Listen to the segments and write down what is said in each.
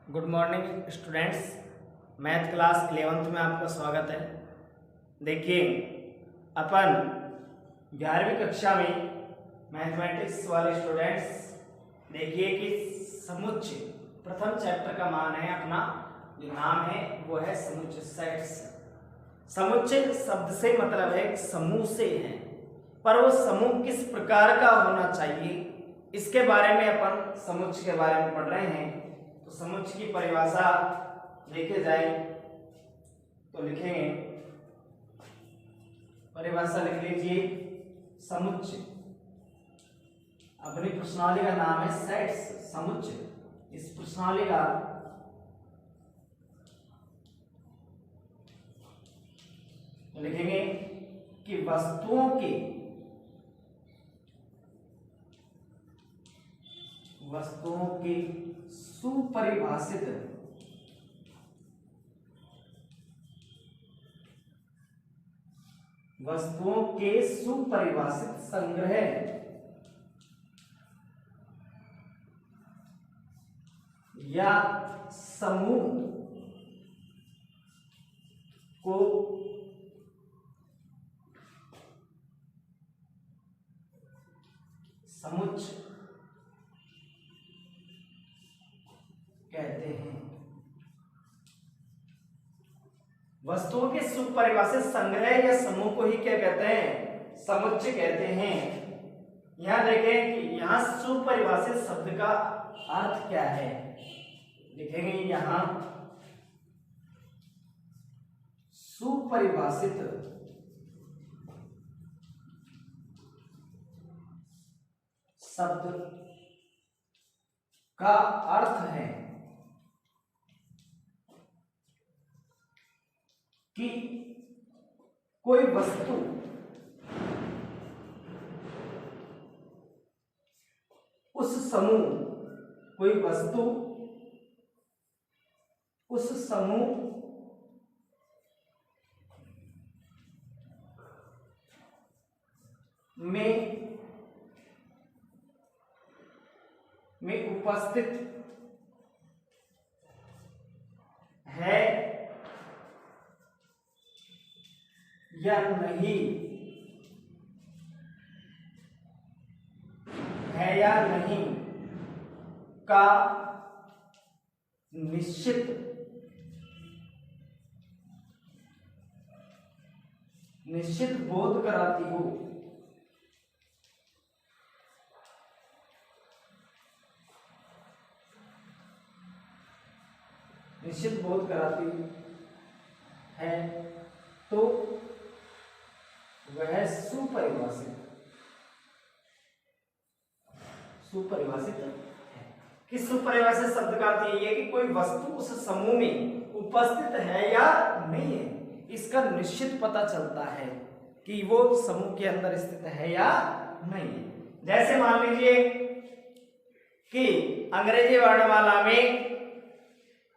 Good morning students. Math class 11th में आपका स्वागत है। देखिए अपन 11वीं कक्षा में मैथमेटिक्स वाले स्टूडेंट्स देखिए कि समुच्चय प्रथम चैप्टर का मान है अपना जो नाम है वो है समुच्चय सेट्स। समुच्चय शब्द से मतलब है समूह से है, पर वो समूह किस प्रकार का होना चाहिए इसके बारे में अपन समुच्चय के बारे में पढ़ रहे हैं। तो समुच्चय की परिभाषा देखे जाए तो लिखेंगे, परिभाषा लिख लीजिए। समुच्चय अपनी प्रश्नावली का नाम है सेट्स समुच्चय। इस प्रश्नावली का लिखेंगे कि वस्तुओं की सुपरिभाषित संग्रह या समूह को समुच्चय कहते हैं। वस्तुओं के सुपरिभाषित संग्रह या समूह को ही क्या कहते हैं? समुच्चय कहते हैं। यहां देखें कि यहां सुपरिभाषित शब्द का अर्थ क्या है, लिखेंगे यहां सुपरिभाषित शब्द का अर्थ है कि कोई वस्तु उस समूह में उपस्थित है या नहीं का निश्चित बोध कराती हो। निश्चित बोध कराती है तो वह सुपरिभाषित है। किस सुपरिभाषित शब्द का अर्थ ये कि कोई वस्तु उस समूह में उपस्थित है या नहीं है, इसका निश्चित पता चलता है कि वो समूह के अंदर स्थित है या नहीं है। जैसे मान लीजिए कि अंग्रेजी वर्णमाला में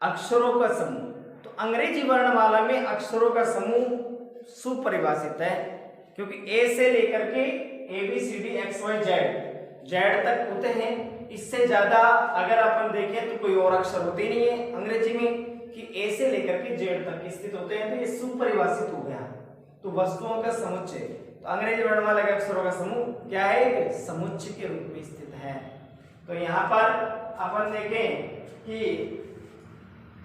अक्षरों का समूह, तो अंग्रेजी वर्णमाला में अक्षरों का समूह सुपरिभाषित है, क्योंकि ए से लेकर के ABCD जेड तक होते हैं। इससे ज्यादा अगर अपन देखें तो कोई और अक्षर होते नहीं है अंग्रेजी में कि ए से लेकर के जेड तक स्थित होते हैं, तो ये सुपरिभाषित हो गया। तो वस्तुओं का समुच्चय, तो अंग्रेजी वर्णमाला के अक्षरों का समूह क्या है? समुच्चय के रूप में स्थित है। तो यहाँ पर अपन देखें कि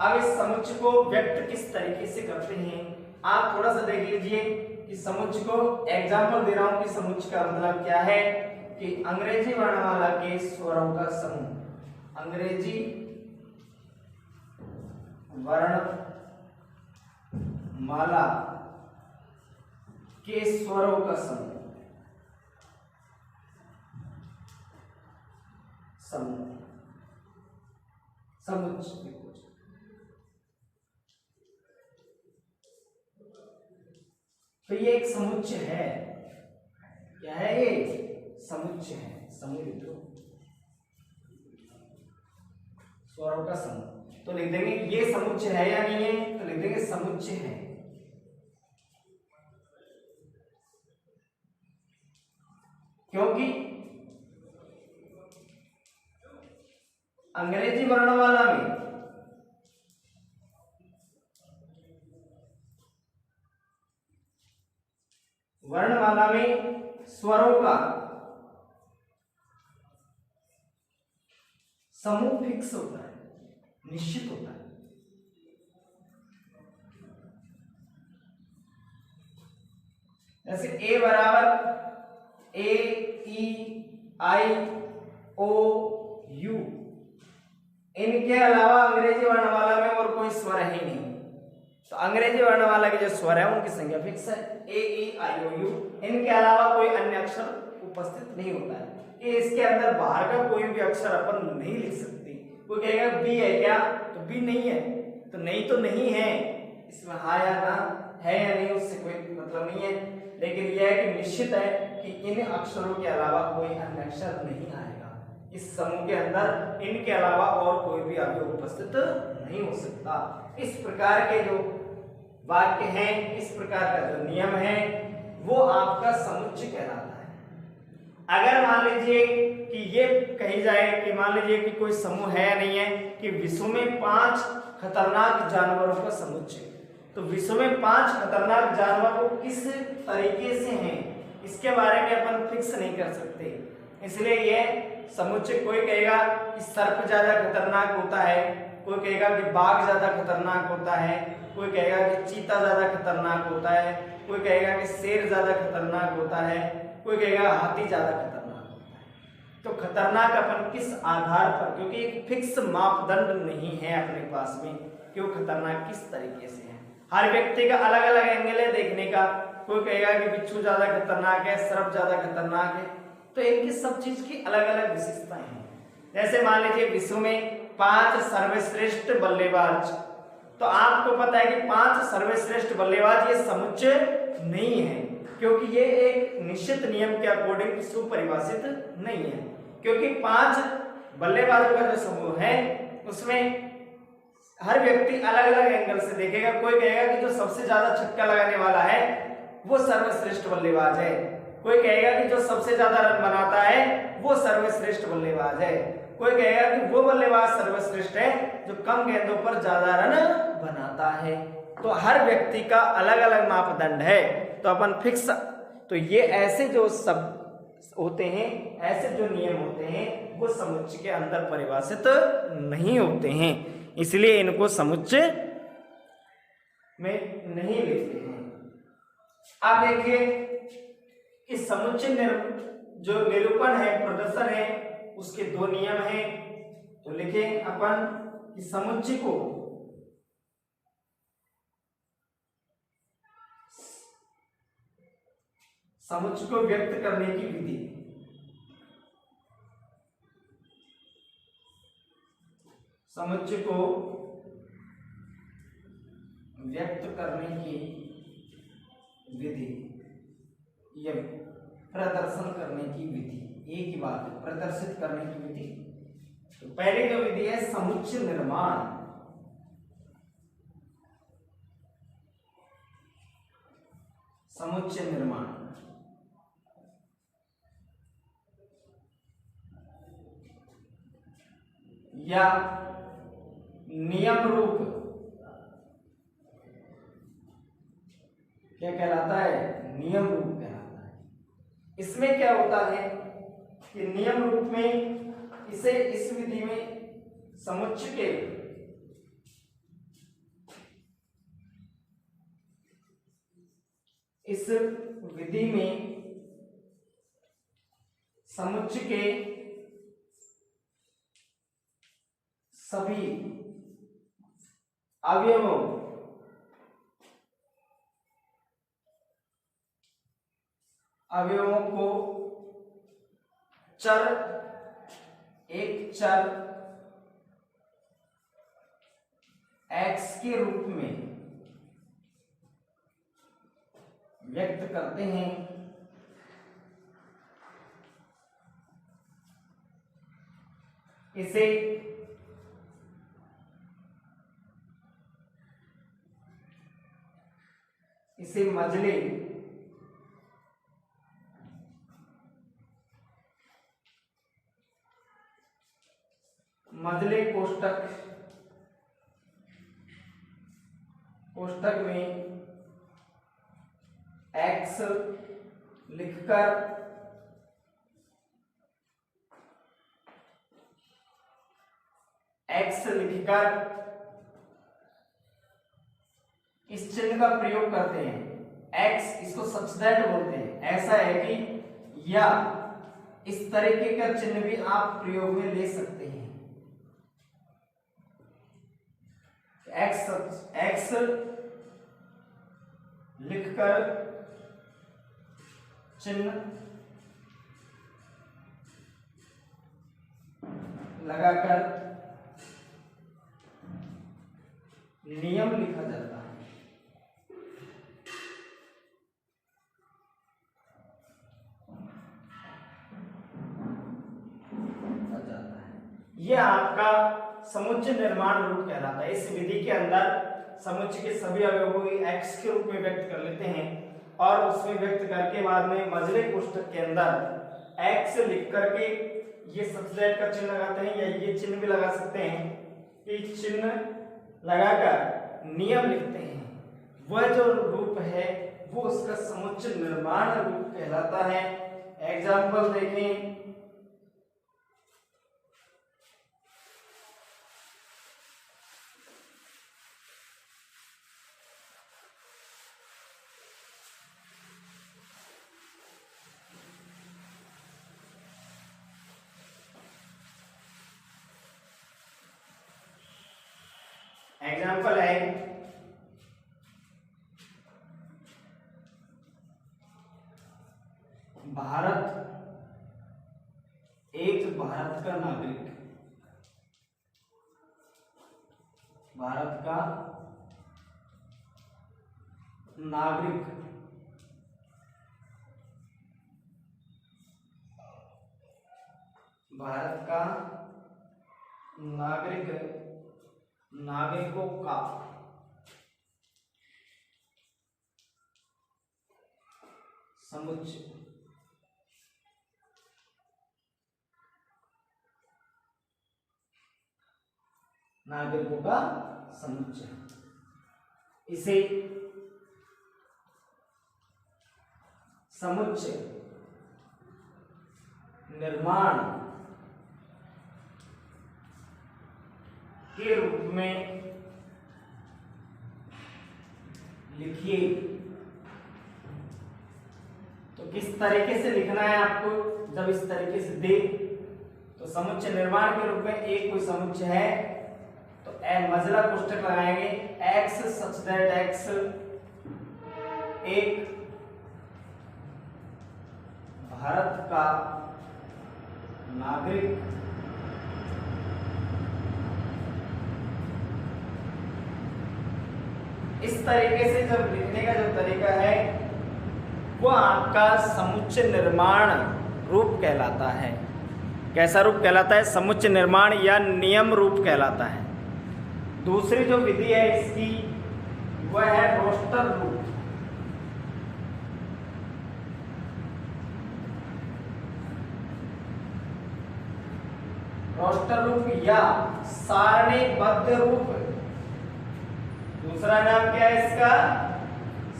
अब इस समुच्चय को व्यक्त किस तरीके से करते हैं, आप थोड़ा सा देख लीजिए कि समुच्चय को एग्जाम्पल दे रहा हूं कि समुच्चय का मतलब क्या है कि अंग्रेजी वर्णमाला के स्वरों का समूह, अंग्रेजी वर्णमाला के स्वरों का समुच्चय। तो ये एक समुच्चय है। क्या है ये? समुच्चय है। समूह स्वरों का समूह। तो लिख देंगे ये समुच्चय है या नहीं है, तो लिख देंगे समुच्चय है। क्योंकि अंग्रेजी वर्णमाला में स्वरों का समूह फिक्स होता है, निश्चित होता है। जैसे ए बराबर ए, ई, आई, ओ, यू, इनके अलावा अंग्रेजी वर्णमाला में और कोई स्वर है ही नहीं। तो अंग्रेजी वर्णमाला के जो स्वर है उनकी संख्या फिक्स है, ए, ई, आई, ओ, यू। इनके अलावा कोई अन्य अक्षर उपस्थित नहीं होता है। कि इसके अंदर बाहर का कोई भी अक्षर अपन नहीं लिख सकते। कोई कहेगा बी है क्या, तो बी नहीं है, तो नहीं है, इसमें हाँ या ना है या नहीं उससे कोई मतलब नहीं है। लेकिन यह है कि निश्चित है कि इन अक्षरों के अलावा कोई अन्य अक्षर नहीं आएगा इस समूह के अंदर। इनके अलावा और कोई भी अवयव उपस्थित नहीं हो सकता। इस प्रकार के जो वाक्य हैं, इस प्रकार का जो नियम है, वो आपका समुच्चय कहलाता है। अगर मान लीजिए कि ये कही जाए कि मान लीजिए कि कोई समूह है या नहीं है, कि विश्व में 5 खतरनाक जानवरों का समुच्चय, तो विश्व में 5 खतरनाक जानवर वो किस तरीके से हैं, इसके बारे में अपन फिक्स नहीं कर सकते। इसलिए ये समुच्चय, कोई कहेगा कि सर्प ज्यादा खतरनाक होता है, कोई कहेगा कि बाघ ज्यादा खतरनाक होता है, कोई कहेगा कि चीता ज्यादा खतरनाक होता है, कोई कहेगा कि शेर ज्यादा खतरनाक होता है, कोई कहेगा हाथी ज्यादा खतरनाक होता है। तो खतरनाक अपन किस आधार पर, क्योंकि एक फिक्स मापदंड नहीं है अपने पास में कि वो खतरनाक किस तरीके से है। हर व्यक्ति का अलग अलग एंगल है देखने का। कोई कहेगा कि बिच्छू ज्यादा खतरनाक है, सर्प ज्यादा खतरनाक है। तो इनकी सब चीज की अलग अलग विशेषताएं हैं। जैसे मान लीजिए विश्व में 5 सर्वश्रेष्ठ बल्लेबाज, तो आपको पता है कि 5 सर्वश्रेष्ठ बल्लेबाज ये समुच्चय नहीं है, क्योंकि ये एक निश्चित नियम के अकॉर्डिंग सुपरिभाषित नहीं है। क्योंकि 5 बल्लेबाजों का जो समूह है उसमें हर व्यक्ति अलग अलग एंगल से देखेगा। कोई कहेगा कि जो सबसे ज्यादा छक्का लगाने वाला है वो सर्वश्रेष्ठ बल्लेबाज है, कोई कहेगा कि जो सबसे ज्यादा रन बनाता है वो सर्वश्रेष्ठ बल्लेबाज है, कोई कहेगा कि वो बल्लेबाज सर्वश्रेष्ठ है जो कम गेंदों पर ज्यादा रन बनाता है। तो हर व्यक्ति का अलग अलग मापदंड है, तो अपन फिक्स, तो ये ऐसे जो सब होते हैं, ऐसे जो नियम होते हैं, वो समुच्चय के अंदर परिभाषित नहीं होते हैं, इसलिए इनको समुच्चय में नहीं लेते हैं। अब देखिए कि समुच्चय जो निरूपण है, प्रदर्शन है, उसके 2 नियम हैं। तो लिखें अपन कि समुच्चय को व्यक्त करने की विधि, समुच्चय को व्यक्त करने की विधि, यह प्रदर्शन करने की विधि, एक ही बात है, प्रदर्शित करने की विधि। तो पहले जो विधि है समुच्चय निर्माण, समुच्चय निर्माण या नियम रूप क्या कहलाता है, नियम रूप कहलाता है। इसमें क्या होता है कि नियम रूप में इसे इस विधि में समुच्चय के इस विधि में समुच्चय के सभी अवयवों को एक चर x के रूप में व्यक्त करते हैं। इसे मजले कोष्ठक में x लिखकर एक्स लिखकर इस चिन्ह का प्रयोग करते हैं। एक्स, इसको सच दैट बोलते हैं। ऐसा है कि, या इस तरीके का चिन्ह भी आप प्रयोग में ले सकते हैं। एक्स लिखकर चिन्ह लगाकर नियम लिखा जाता है। यह आपका समुच्चय निर्माण रूप कहलाता है। इस विधि के अंदर समुच्चय के सभी अवयवों को एक्स के रूप में व्यक्त कर लेते हैं और उसमें व्यक्त करके बाद में मझले कोष्ठक के अंदर एक्स लिख करके ये सब्सट्रैट का चिन्ह लगाते हैं, या ये चिन्ह भी लगा सकते हैं कि चिन्ह लगाकर नियम लिखते हैं। वह जो रूप है वो उसका समुच्चय निर्माण रूप कहलाता है। एग्जाम्पल देखें, एग्जाम्पल है भारत एक भारत का नागरिक, भारत का नागरिक भारत का नागरिक नागरिकों का समुच्चय नागरिकों का समुच्चय, इसे समुच्चय निर्माण के रूप में लिखिए। तो किस तरीके से लिखना है आपको, जब इस तरीके से दे तो समुच्चय निर्माण के रूप में एक कोई समुच्चय है तो मझला कोष्ठक लगाएंगे, एक्स सच दैट एक्स एक भारत का नागरिक इस तरीके से जब लिखने का जो तरीका है वो आपका समुच्चय निर्माण रूप कहलाता है। कैसा रूप कहलाता है? समुच्चय निर्माण या नियम रूप कहलाता है। दूसरी जो विधि है इसकी वह है रोस्टर रूप। रोस्टर रूप या सारणीबद्ध रूप। दूसरा नाम क्या है इसका?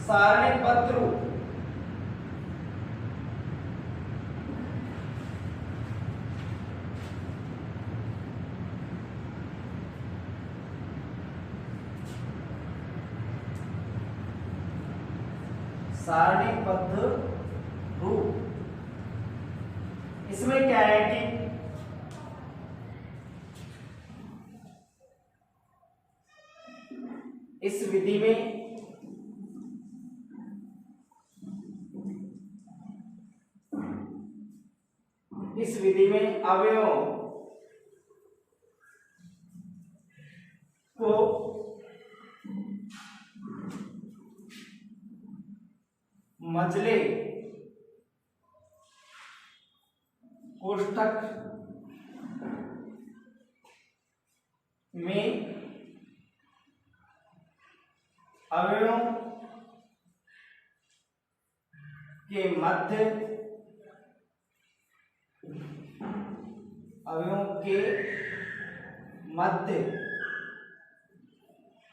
सारणीबद्ध रूप। सारणीबद्ध रूप, इसमें क्या है कि इस विधि में अवयवों को मझले कोष्ठक में अवयवों के मध्य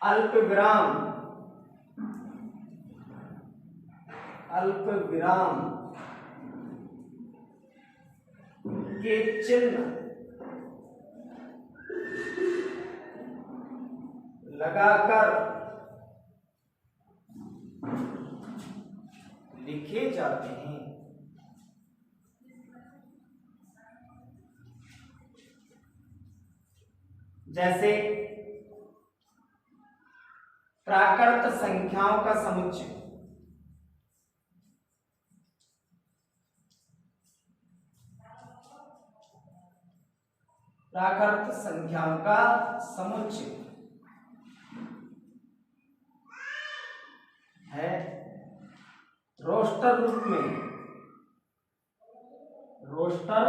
अल्प विराम के चिन्ह लगाकर लिखे जाते हैं। जैसे प्राकृत संख्याओं का समुच्चय, प्राकृत संख्याओं का समुच्चय है रोस्टर रूप में, रोस्टर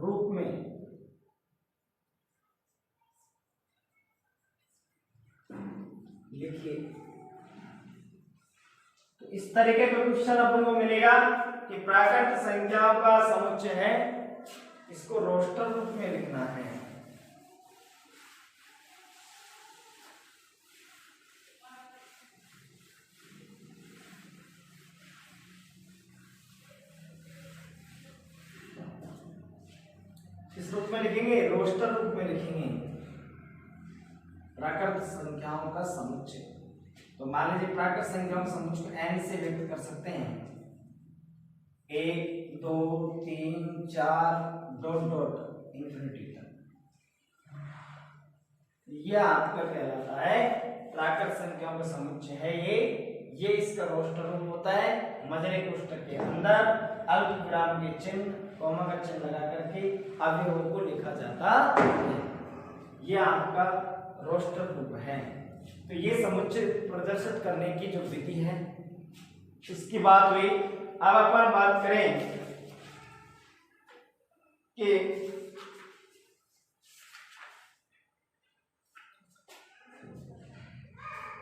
रूप में लिखिए। तो इस तरीके का क्वेश्चन अपन को मिलेगा कि प्राकृत संख्याओं का समुच्चय है, इसको रोस्टर रूप में लिखना है। किस रूप में लिखेंगे? रोस्टर रूप में लिखेंगे प्राकृत संख्याओं का समुच्चय। तो मान लीजिए प्राकृत संख्याओं का समुच्चय को n से व्यक्त कर सकते हैं, 1 2 3 4 डॉट डॉट इंफिनिटी तक। यह आपका कहलाता है प्राकृत संख्याओं का समुच्चय है। ये इसका रोस्टर रूप होता है। मझले कोष्ठक के अंदर अल्पविराम के चिन्ह, कॉमा का चिन्ह लगा करके अवयवों को लिखा जाता है। यह आपका रोस्टर रूप है। तो ये समुच्चय प्रदर्शित करने की जो विधि है इसकी बात हुई। अब अपन बात करें कि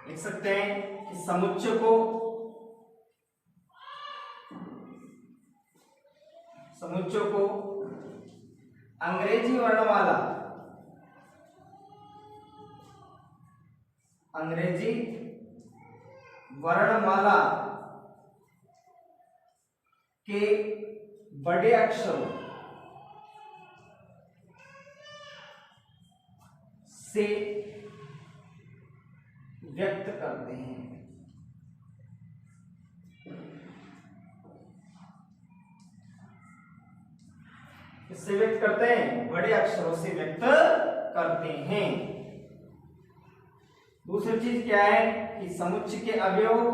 लिख सकते हैं कि समुच्चय को अंग्रेजी वर्णमाला के बड़े अक्षरों से व्यक्त करते हैं। किससे व्यक्त करते हैं? बड़े अक्षरों से व्यक्त करते हैं। दूसरी चीज क्या है कि समुच्चय के अवयवों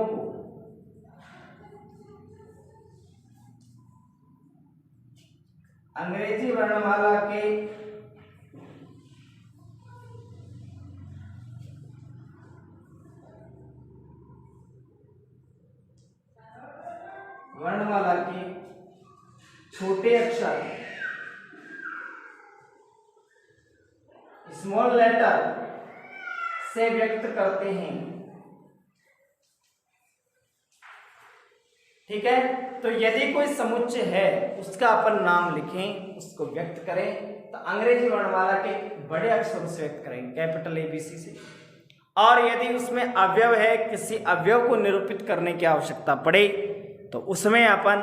को अंग्रेजी वर्णमाला के छोटे अक्षर स्मॉल लेटर से व्यक्त करते हैं। ठीक है। तो यदि कोई समुच्चय है उसका अपन नाम लिखें, उसको व्यक्त करें तो अंग्रेजी वर्णमाला के बड़े अक्षरों से व्यक्त करेंगे, कैपिटल ABC से। और यदि उसमें अवयव है, किसी अवयव को निरूपित करने की आवश्यकता पड़े तो उसमें अपन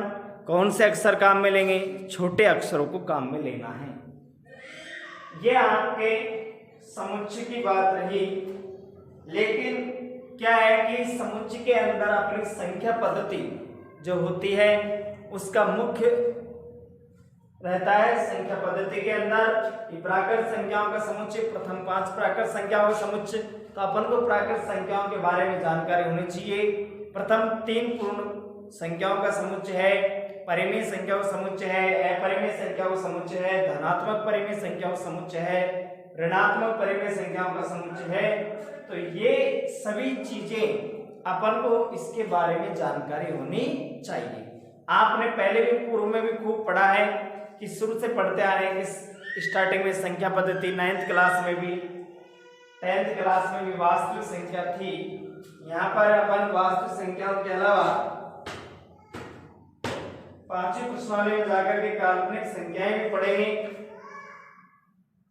कौन से अक्षर काम में लेंगे? छोटे अक्षरों को काम में लेना है। ये आपके समुच्चय की बात रही। लेकिन क्या है कि समुच्चय के अंदर अपनी संख्या पद्धति जो होती है उसका मुख्य रहता है। संख्या पद्धति के अंदर प्राकृत संख्याओं का समुच्चय, प्रथम 5 प्राकृत संख्याओं का समुच्चय। तो अपन को प्राकृत संख्याओं के बारे में जानकारी होनी चाहिए। प्रथम 3 पूर्ण संख्याओं का समुच्चय है, परिमेय संख्याओं का समुच्चय है, अपरिमेय संख्याओं का समुच्चय है, धनात्मक परिमेय संख्याओं का समुच्चय है, ऋणात्मक परिमेय संख्याओं का समुच्चय है। तो ये सभी चीजें अपन को इसके बारे में जानकारी होनी चाहिए। आपने पहले भी पूर्व में भी खूब पढ़ा है कि शुरू से पढ़ते आ रहे हैं कि स्टार्टिंग में संख्या पद्धति 9th क्लास में भी, 10th क्लास में भी वास्तविक संख्या थी। यहाँ पर अपन वास्तविक संख्याओं के अलावा 5वीं प्रश्नावली में जाकर के काल्पनिक संख्याएं भी पढ़ेंगे,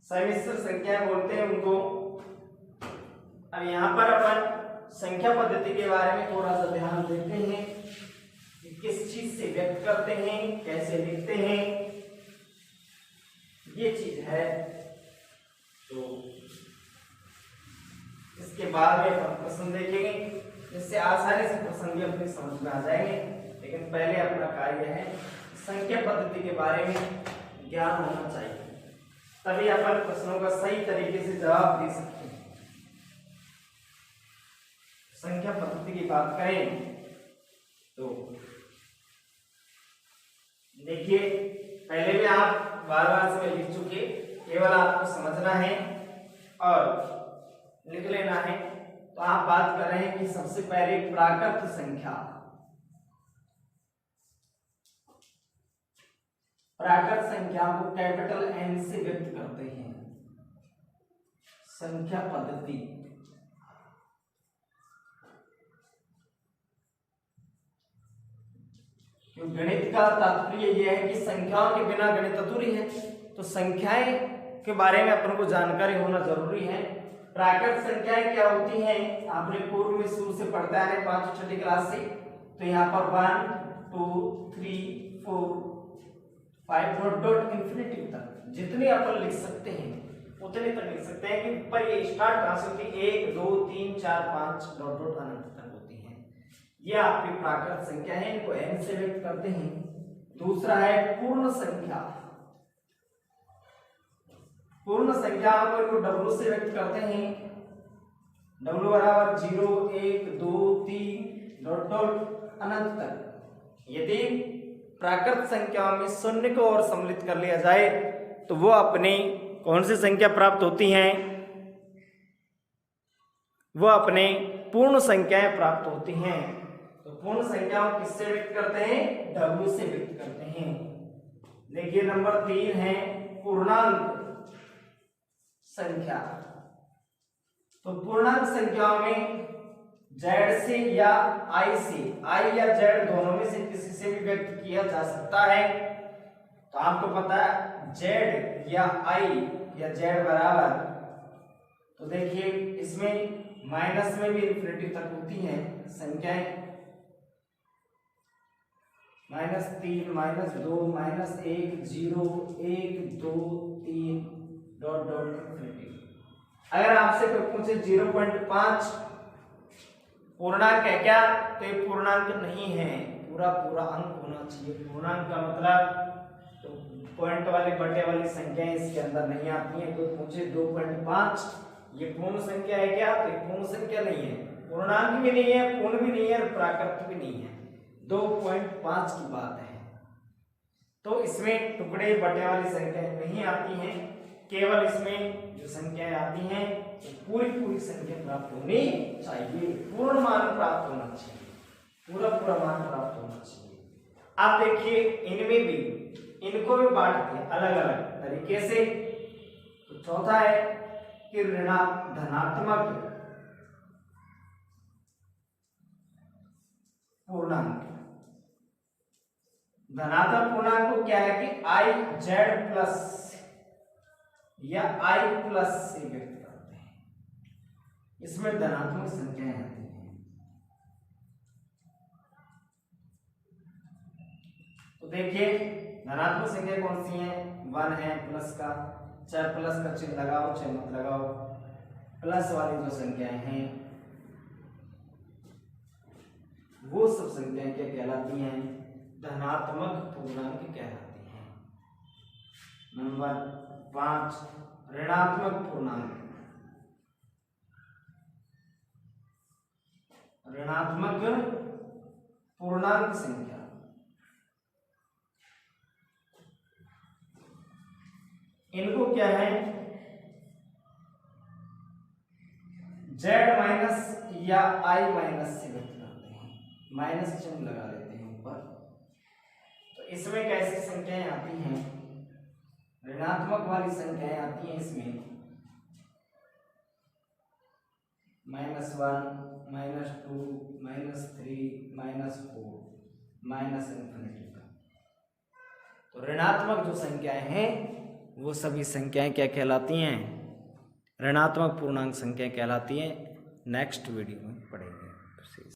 सम्मिश्र संख्याएं बोलते हैं उनको। अब यहाँ पर अपन संख्या पद्धति के बारे में थोड़ा सा ध्यान देते हैं कि किस चीज से व्यक्त करते हैं, कैसे लिखते हैं। ये चीज है बाद में अपन प्रश्न देखेंगे, जिससे आसानी से प्रश्न भी अपनी समझ में आ जाएंगे। लेकिन पहले अपना कार्य है संख्या पद्धति के बारे में ज्ञान होना चाहिए, तभी अपन प्रश्नों का सही तरीके से जवाब दे सकते हैं। संख्या पद्धति की बात करें तो देखिए, पहले भी आप बार से लिख चुके, केवल आपको समझना है और लिख लेना है। तो आप बात कर रहे हैं कि सबसे पहले प्राकृत संख्या, प्राकृत संख्या को कैपिटल एन से व्यक्त करते हैं। संख्या पद्धति गणित का तात्पर्य यह है कि संख्याओं के बिना गणित अधूरी है, तो संख्याएं के बारे में अपन को जानकारी होना जरूरी है। प्राकृत संख्याएं क्या होती हैं, आपने पूर्व में शुरू से पढ़ता है 5वीं क्लास से। तो यहाँ पर 1 2 3 4 5 डॉट डॉट इंफिनिटी तक जितने अपन लिख सकते हैं उतने तक लिख सकते हैं, कि पर ये स्टार्ट कहां से होती है, 1 2 3 4 5 डॉट डॉट अनंत तक होती है। ये आपकी प्राकृत संख्या है, इनको n से व्यक्त करते हैं। दूसरा है पूर्ण संख्या, पूर्ण संख्या को w से व्यक्त करते हैं। w बराबर 0 1 2 3 डॉट डॉट अनंत तक। यदि प्राकृत संख्याओं में शून्य को और सम्मिलित कर लिया जाए तो वो अपनी कौन सी संख्या प्राप्त होती हैं, वो अपने पूर्ण संख्याएं प्राप्त होती हैं। तो पूर्ण संख्याओं किससे व्यक्त करते हैं, w से व्यक्त करते हैं। देखिए नंबर 3 है पूर्णांक संख्या। तो पूर्णांक संख्याओं में z से या i से, i या z दोनों में से किसी से भी व्यक्त किया जा सकता है। तो आपको पता है z या i या z बराबर, तो देखिए इसमें माइनस में भी इंफिनिटी तक होती हैं संख्याएं, -3 -2 -1 0 1 2 3 डॉट डॉट इंफिनिटी। अगर आपसे कोई पूछे 0.5 पूर्णांक है क्या, तो ये पूर्णांक नहीं है, पूरा पूरा अंक होना चाहिए। पूर्णांक का मतलब तो पॉइंट वाली बटे वाली संख्याएं इसके अंदर नहीं आती हैं। कोई पूछे 2.5 ये पूर्ण संख्या है क्या, तो पूर्ण संख्या नहीं है, पूर्णांक भी नहीं है, पूर्ण भी नहीं है और प्राकृत भी नहीं है, 2.5 की बात है। तो इसमें टुकड़े बटे वाली संख्याएं नहीं आती हैं, केवल इसमें जो संख्याएं आती हैं तो पूरी पूरी संख्या प्राप्त होनी चाहिए, पूर्ण मान प्राप्त होना चाहिए, पूरा पूरा मान प्राप्त होना चाहिए। आप देखिए इनमें भी, इनको भी बांटते हैं अलग अलग तरीके से। तो चौथा है कि धनात्मक पूर्णांक। धनात्मक पूर्णांक को क्या है कि i z प्लस या i प्लस से व्यक्त करते हैं, इसमें धनात्मक संख्याएं आती हैं। तो देखिए धनात्मक संख्या कौन सी है, 1 है, प्लस का, चाहे प्लस का चिन्ह लगाओ चाहे मत लगाओ, प्लस वाली जो संख्याएं हैं वो सब संख्याएं क्या कहलाती हैं, धनात्मक पूर्णांक कहलाती हैं। नंबर 5 ऋणात्मक पूर्णांक। ऋणात्मक पूर्णांक संख्या, इनको क्या है, z माइनस या i माइनस से व्यक्त करते हैं, माइनस चिन्ह लगा देते हैं ऊपर। तो इसमें कैसी संख्याएं आती हैं, ऋणात्मक वाली संख्याएं आती हैं इसमें -1 -2 -3 -4 माइनस इंफिनिटी तक। तो ऋणात्मक जो संख्याएं हैं वो सभी संख्याएं क्या कहलाती हैं, ऋणात्मक पूर्णांक संख्याएं कहलाती हैं। नेक्स्ट वीडियो में पढ़ेंगे।